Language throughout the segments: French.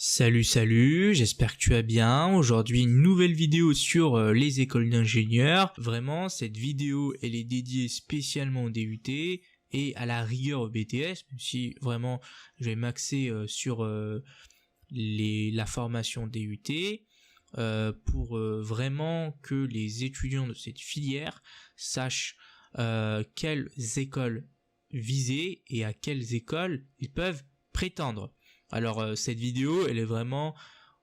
Salut, j'espère que tu vas bien. Aujourd'hui, une nouvelle vidéo sur les écoles d'ingénieurs. Vraiment, cette vidéo, elle est dédiée spécialement au DUT et à la rigueur au BTS, même si vraiment, je vais m'axer sur la formation DUT pour vraiment que les étudiants de cette filière sachent quelles écoles viser et à quelles écoles ils peuvent prétendre. Alors cette vidéo, elle est vraiment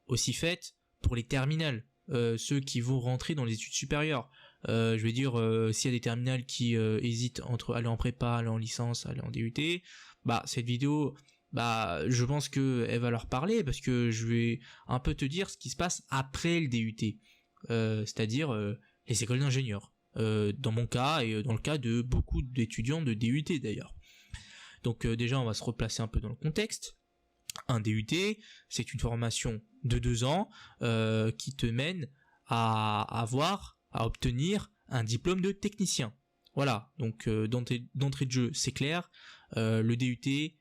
aussi faite pour les terminales, ceux qui vont rentrer dans les études supérieures. Je veux dire, s'il y a des terminales qui hésitent entre aller en prépa, aller en licence, aller en DUT, bah cette vidéo, bah je pense que elle va leur parler parce que je vais un peu te dire ce qui se passe après le DUT, c'est-à-dire les écoles d'ingénieurs. Dans mon cas et dans le cas de beaucoup d'étudiants de DUT d'ailleurs. Donc déjà, on va se replacer un peu dans le contexte. Un DUT, c'est une formation de 2 ans qui te mène à obtenir un diplôme de technicien. Voilà, donc d'entrée de jeu, c'est clair, le DUT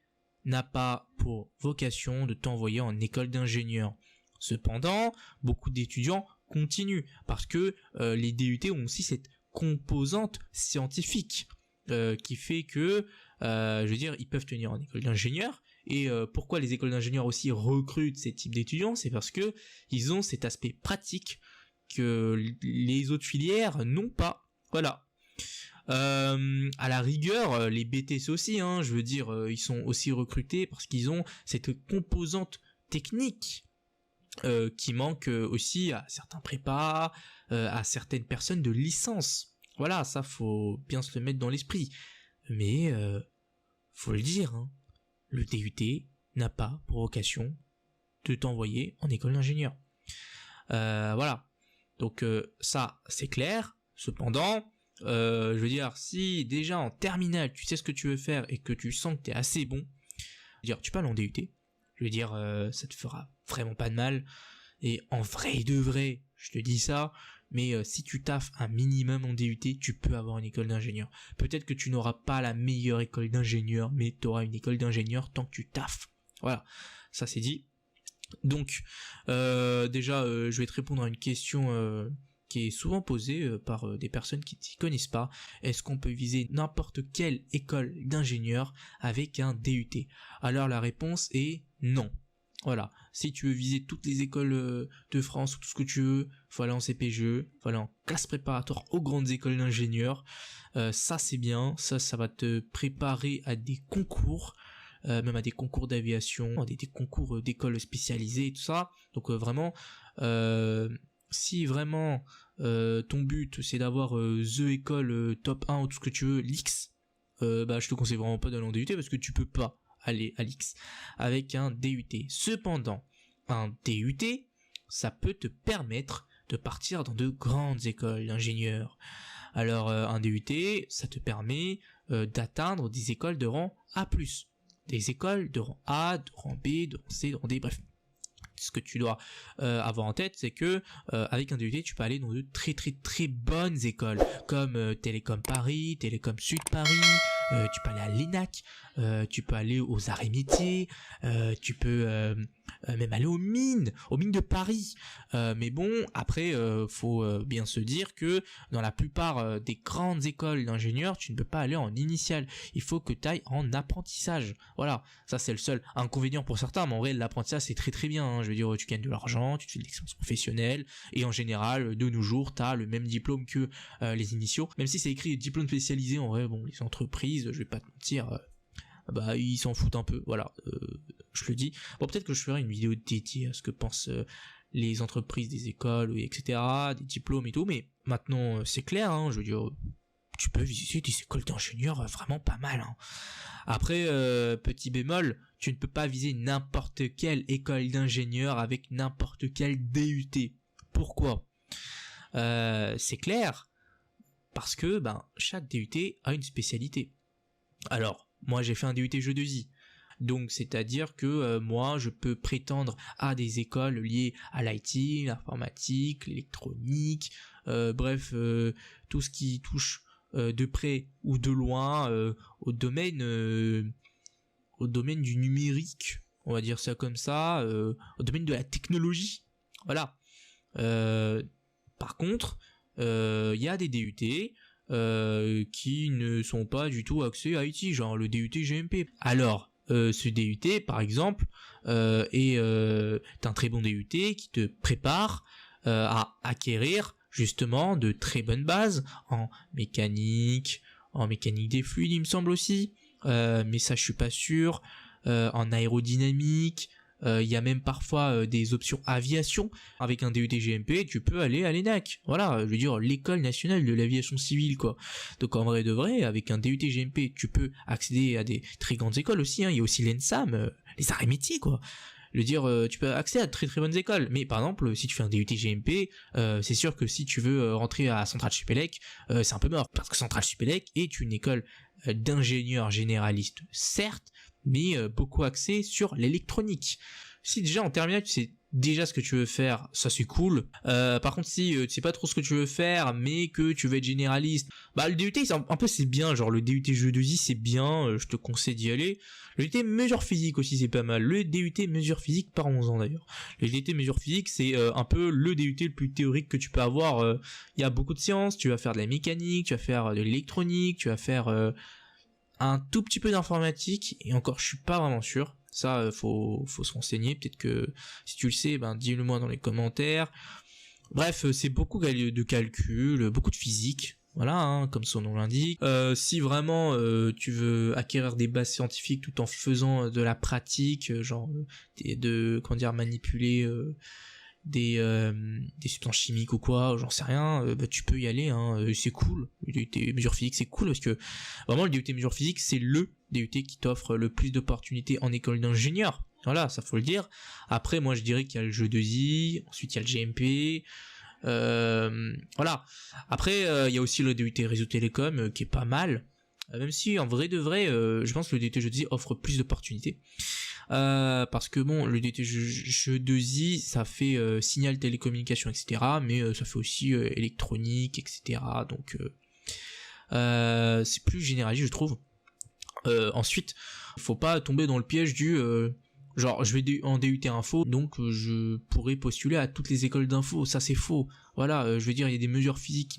n'a pas pour vocation de t'envoyer en école d'ingénieur. Cependant, beaucoup d'étudiants continuent parce que les DUT ont aussi cette composante scientifique qui fait que, je veux dire, ils peuvent tenir en école d'ingénieur. Et pourquoi les écoles d'ingénieurs aussi recrutent ces types d'étudiants, c'est parce que ils ont cet aspect pratique que les autres filières n'ont pas. Voilà. À la rigueur, les BTS aussi, hein, je veux dire, ils sont aussi recrutés parce qu'ils ont cette composante technique qui manque aussi à certains prépas, à certaines personnes de licence. Voilà, ça faut bien se le mettre dans l'esprit. Mais faut le dire, hein, le DUT n'a pas pour vocation de t'envoyer en école d'ingénieur. Voilà. Donc ça, c'est clair. Cependant, je veux dire, si déjà en terminale, tu sais ce que tu veux faire et que tu sens que tu es assez bon, je veux dire, tu peux aller en DUT. Je veux dire, ça te fera vraiment pas de mal. Et en vrai de vrai, je te dis ça, mais si tu taffes un minimum en DUT, tu peux avoir une école d'ingénieur. Peut-être que tu n'auras pas la meilleure école d'ingénieur, mais tu auras une école d'ingénieur tant que tu taffes. Voilà, ça c'est dit. Donc, déjà, je vais te répondre à une question qui est souvent posée par des personnes qui ne s'y connaissent pas. Est-ce qu'on peut viser n'importe quelle école d'ingénieur avec un DUT? Alors la réponse est non. Voilà, si tu veux viser toutes les écoles de France ou tout ce que tu veux, faut aller en CPGE, faut aller en classe préparatoire aux grandes écoles d'ingénieurs. Ça c'est bien, ça va te préparer à des concours, même à des concours d'aviation, à des concours d'écoles spécialisées et tout ça. Donc vraiment, si vraiment ton but c'est d'avoir the école top 1 ou tout ce que tu veux, l'X, bah je te conseille vraiment pas d'aller en DUT parce que tu peux pas aller à l'X avec un DUT. Cependant, un DUT, ça peut te permettre de partir dans de grandes écoles d'ingénieurs. Alors un DUT, ça te permet d'atteindre des écoles de rang A+, des écoles de rang A, de rang B, de rang C, de rang D, bref. Ce que tu dois avoir en tête, c'est que avec un DUT, tu peux aller dans de très très très bonnes écoles comme Télécom Paris, Télécom Sud Paris, tu peux aller à l'ENAC, tu peux aller aux arts et métiers, tu peux même aller aux mines de Paris. Mais bon, après, faut bien se dire que dans la plupart des grandes écoles d'ingénieurs, tu ne peux pas aller en initial. Il faut que tu ailles en apprentissage. Voilà, ça c'est le seul inconvénient pour certains, mais en vrai, l'apprentissage c'est très très bien. Hein. Je veux dire, tu gagnes de l'argent, tu te fais de l'expérience professionnelle, et en général, de nos jours, tu as le même diplôme que les initiaux. Même si c'est écrit diplôme spécialisé, en vrai, bon, les entreprises, je vais pas te mentir, bah ils s'en foutent un peu, voilà, je le dis. Bon, peut-être que je ferai une vidéo dédiée à ce que pensent les entreprises, des écoles, etc., des diplômes et tout, mais maintenant c'est clair, hein, je veux dire, tu peux visiter des écoles d'ingénieurs vraiment pas mal. Hein. Après, petit bémol, tu ne peux pas viser n'importe quelle école d'ingénieur avec n'importe quel DUT. Pourquoi? C'est clair, parce que ben chaque DUT a une spécialité. Alors, moi j'ai fait un DUT jeu de vie. Donc c'est-à-dire que moi je peux prétendre à des écoles liées à l'IT, l'informatique, l'électronique, bref, tout ce qui touche de près ou de loin au domaine du numérique, on va dire ça comme ça, au domaine de la technologie. Voilà. Par contre, il y a des DUT qui ne sont pas du tout axés à IT, genre le DUT GMP. Alors, ce DUT, par exemple, est un très bon DUT qui te prépare à acquérir justement de très bonnes bases en mécanique des fluides, il me semble aussi, mais ça je suis pas sûr, en aérodynamique. Il y a même parfois des options aviation. Avec un DUT GMP, tu peux aller à l'ENAC. Voilà, je veux dire, l'école nationale de l'aviation civile, quoi. Donc en vrai de vrai, avec un DUT GMP, tu peux accéder à des très grandes écoles aussi, hein. Il y a aussi l'ENSAM, les arts et métiers, quoi. Je veux dire, tu peux accéder à de très très bonnes écoles. Mais par exemple, si tu fais un DUT GMP, c'est sûr que si tu veux rentrer à Centrale Supélec, c'est un peu mort. Parce que Centrale Supélec est une école d'ingénieurs généralistes, certes, mais beaucoup axé sur l'électronique. Si déjà en terminale tu sais déjà ce que tu veux faire, ça c'est cool. Par contre si tu sais pas trop ce que tu veux faire, mais que tu veux être généraliste, bah le DUT c'est un peu c'est bien, genre le DUT jeu 2i c'est bien, je te conseille d'y aller. Le DUT mesure physique aussi c'est pas mal. Le DUT mesure physique, parlons-en d'ailleurs. Le DUT mesure physique c'est un peu le DUT le plus théorique que tu peux avoir. Il y a beaucoup de sciences, tu vas faire de la mécanique, tu vas faire de l'électronique, tu vas faire un tout petit peu d'informatique, et encore je suis pas vraiment sûr. Ça faut se renseigner, peut-être que si tu le sais, ben dis-le moi dans les commentaires. Bref, c'est beaucoup de calcul, beaucoup de physique, voilà, hein, comme son nom l'indique. Si vraiment tu veux acquérir des bases scientifiques tout en faisant de la pratique, genre comment dire, manipuler des substances chimiques ou quoi, j'en sais rien, bah, tu peux y aller, hein, c'est cool. Le DUT mesure physique c'est cool parce que vraiment le DUT mesure physique c'est le DUT qui t'offre le plus d'opportunités en école d'ingénieur. Voilà, ça faut le dire. Après moi je dirais qu'il y a le jeu 2i, ensuite il y a le GMP, voilà. Après il y a aussi le DUT réseau télécom qui est pas mal, même si en vrai de vrai je pense que le DUT jeu 2i offre plus d'opportunités. Parce que bon, le DUT jeu 2i ça fait signal télécommunication etc, mais ça fait aussi électronique etc, donc c'est plus généraliste je trouve. Ensuite faut pas tomber dans le piège du genre je vais en DUT info donc je pourrais postuler à toutes les écoles d'info, ça c'est faux. Voilà, je veux dire il y a des mesures physiques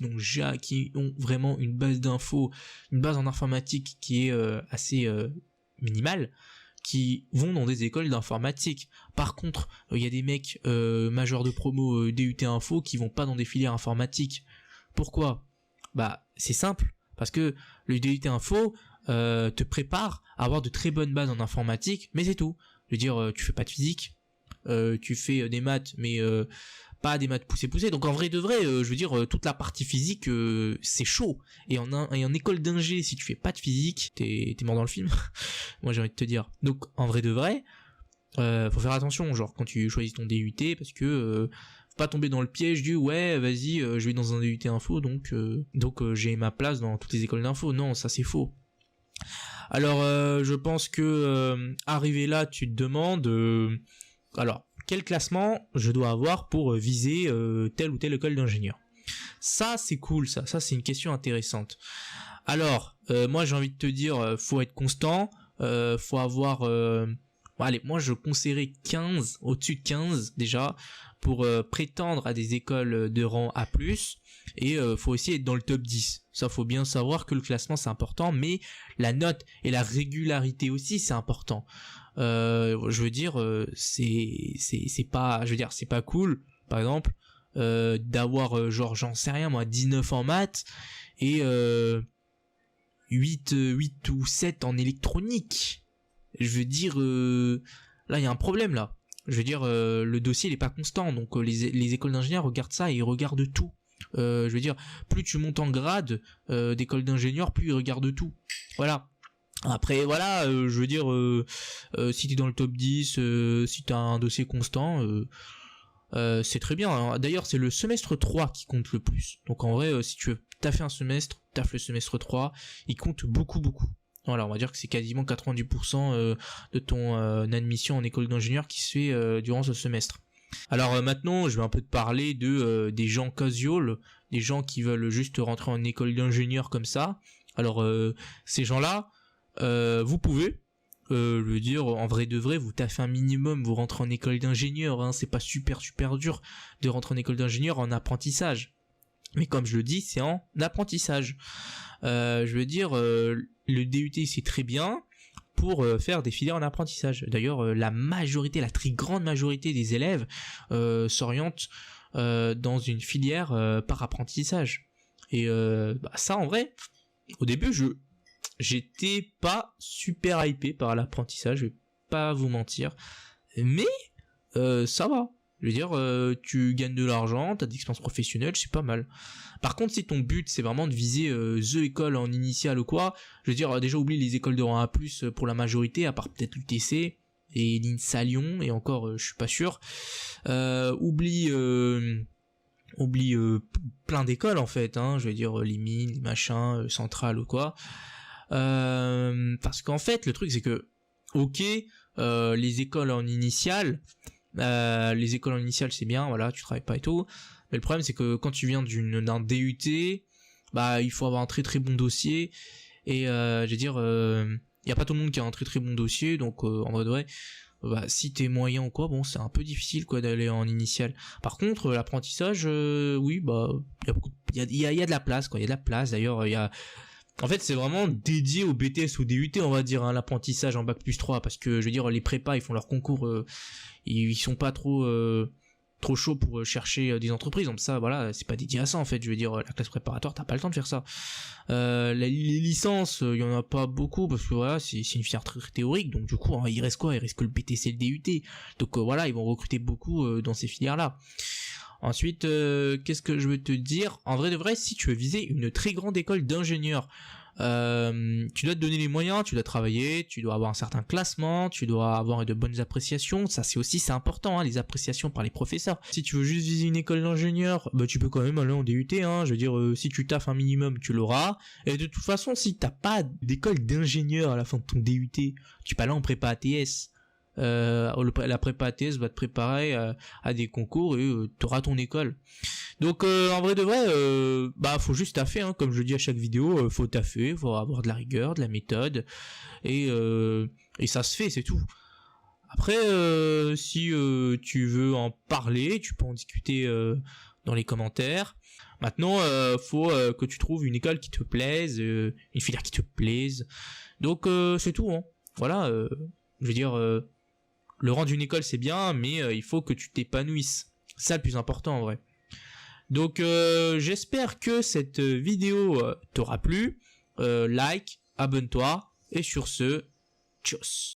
qui ont vraiment une base d'info, une base en informatique qui est assez minimale, qui vont dans des écoles d'informatique. Par contre, il y a des mecs majeurs de promo DUT info qui vont pas dans des filières informatiques. Pourquoi ? Bah c'est simple, parce que le DUT info te prépare à avoir de très bonnes bases en informatique, mais c'est tout. Je veux dire, tu fais pas de physique, tu fais des maths, mais pas des maths poussées. Donc en vrai de vrai, je veux dire, toute la partie physique, c'est chaud. Et en école d'ingé, si tu fais pas de physique, t'es mort dans le film. Moi j'ai envie de te dire. Donc en vrai de vrai, faut faire attention, genre quand tu choisis ton DUT, parce que faut pas tomber dans le piège du ouais vas-y je vais dans un DUT info donc j'ai ma place dans toutes les écoles d'info. Non, ça c'est faux. Alors je pense que arrivé là tu te demandes alors quel classement je dois avoir pour viser telle ou telle école d'ingénieur. Ça c'est cool, ça c'est une question intéressante. Alors moi j'ai envie de te dire faut être constant, faut avoir allez, moi je conseillerais 15, au-dessus de 15 déjà, pour prétendre à des écoles de rang A+, et faut aussi être dans le top 10. Ça faut bien savoir que le classement c'est important, mais la note et la régularité aussi c'est important. Je veux dire, c'est pas, je veux dire, c'est pas cool, par exemple, d'avoir genre j'en sais rien moi 19 en maths et 8 ou 7 en électronique. Je veux dire, là il y a un problème là. Je veux dire, le dossier il est pas constant, donc les écoles d'ingénieurs regardent ça et ils regardent tout. Je veux dire, plus tu montes en grade d'école d'ingénieur, plus ils regardent tout. Voilà. Après voilà, je veux dire, si t'es dans le top 10, si t'as un dossier constant, c'est très bien. Hein. D'ailleurs c'est le semestre 3 qui compte le plus. Donc en vrai, si tu veux taffer un semestre, taffe le semestre 3, il compte beaucoup. Voilà, on va dire que c'est quasiment 90% de ton admission en école d'ingénieur qui se fait durant ce semestre. Alors maintenant, je vais un peu te parler des gens casual, des gens qui veulent juste rentrer en école d'ingénieur comme ça. Alors ces gens-là, vous pouvez, je veux dire, en vrai de vrai, vous taffez un minimum, vous rentrez en école d'ingénieur, hein, c'est pas super dur de rentrer en école d'ingénieur en apprentissage. Mais comme je le dis, c'est en apprentissage. Je veux dire, le DUT c'est très bien pour faire des filières en apprentissage. D'ailleurs, la très grande majorité des élèves s'orientent dans une filière par apprentissage. Et ça, en vrai, au début, j'étais pas super hypé par l'apprentissage, je vais pas vous mentir. Mais ça va. Je veux dire, tu gagnes de l'argent, t'as de l'expérience professionnelle, c'est pas mal. Par contre, si ton but c'est vraiment de viser the école en initiale ou quoi, je veux dire, déjà oublie les écoles de rang A+, pour la majorité, à part peut-être l'UTC et l'INSA Lyon, et encore, je suis pas sûr. Oublie plein d'écoles en fait, hein, je veux dire, les mines, les machins, centrales ou quoi. Parce qu'en fait, le truc c'est que, ok, les écoles en initiale, c'est bien, voilà, tu travailles pas et tout. Mais le problème c'est que quand tu viens d'un DUT, bah il faut avoir un très très bon dossier. Et je veux dire, y a pas tout le monde qui a un très très bon dossier, donc en vrai de vrai, bah si t'es moyen ou quoi, bon c'est un peu difficile quoi d'aller en initiale. Par contre, l'apprentissage, oui, bah il y a de la place quoi, il y a de la place. D'ailleurs, en fait, c'est vraiment dédié au BTS ou DUT, on va dire, hein, l'apprentissage en bac+3, parce que je veux dire, les prépas, ils font leur concours, ils sont pas trop chauds pour chercher des entreprises, donc ça, voilà, c'est pas dédié à ça en fait. Je veux dire, la classe préparatoire, t'as pas le temps de faire ça. Les licences, il y en a pas beaucoup, parce que voilà, c'est une filière très, très théorique, donc du coup, hein, il reste quoi? Il reste que le BTC et le DUT, donc voilà, ils vont recruter beaucoup dans ces filières-là. Ensuite, qu'est-ce que je veux te dire? En vrai de vrai, si tu veux viser une très grande école d'ingénieurs, tu dois te donner les moyens, tu dois travailler, tu dois avoir un certain classement, tu dois avoir de bonnes appréciations. Ça c'est important, hein, les appréciations par les professeurs. Si tu veux juste viser une école d'ingénieur, bah tu peux quand même aller en DUT, hein. Je veux dire, si tu taffes un minimum, tu l'auras. Et de toute façon, si t'as pas d'école d'ingénieur à la fin de ton DUT, tu peux aller en prépa ATS. La prépa ATS va te préparer à des concours et tu auras ton école. Donc en vrai de vrai, bah faut juste taffer, hein, comme je le dis à chaque vidéo, faut taffer, faut avoir de la rigueur, de la méthode, et ça se fait, c'est tout. Après, si tu veux en parler, tu peux en discuter dans les commentaires. Maintenant, faut que tu trouves une école qui te plaise, une filière qui te plaise. Donc c'est tout, hein. Voilà, je veux dire, le rang d'une école c'est bien, mais il faut que tu t'épanouisses. C'est ça le plus important en vrai. Donc j'espère que cette vidéo t'aura plu. Like, abonne-toi, et sur ce, tchuss.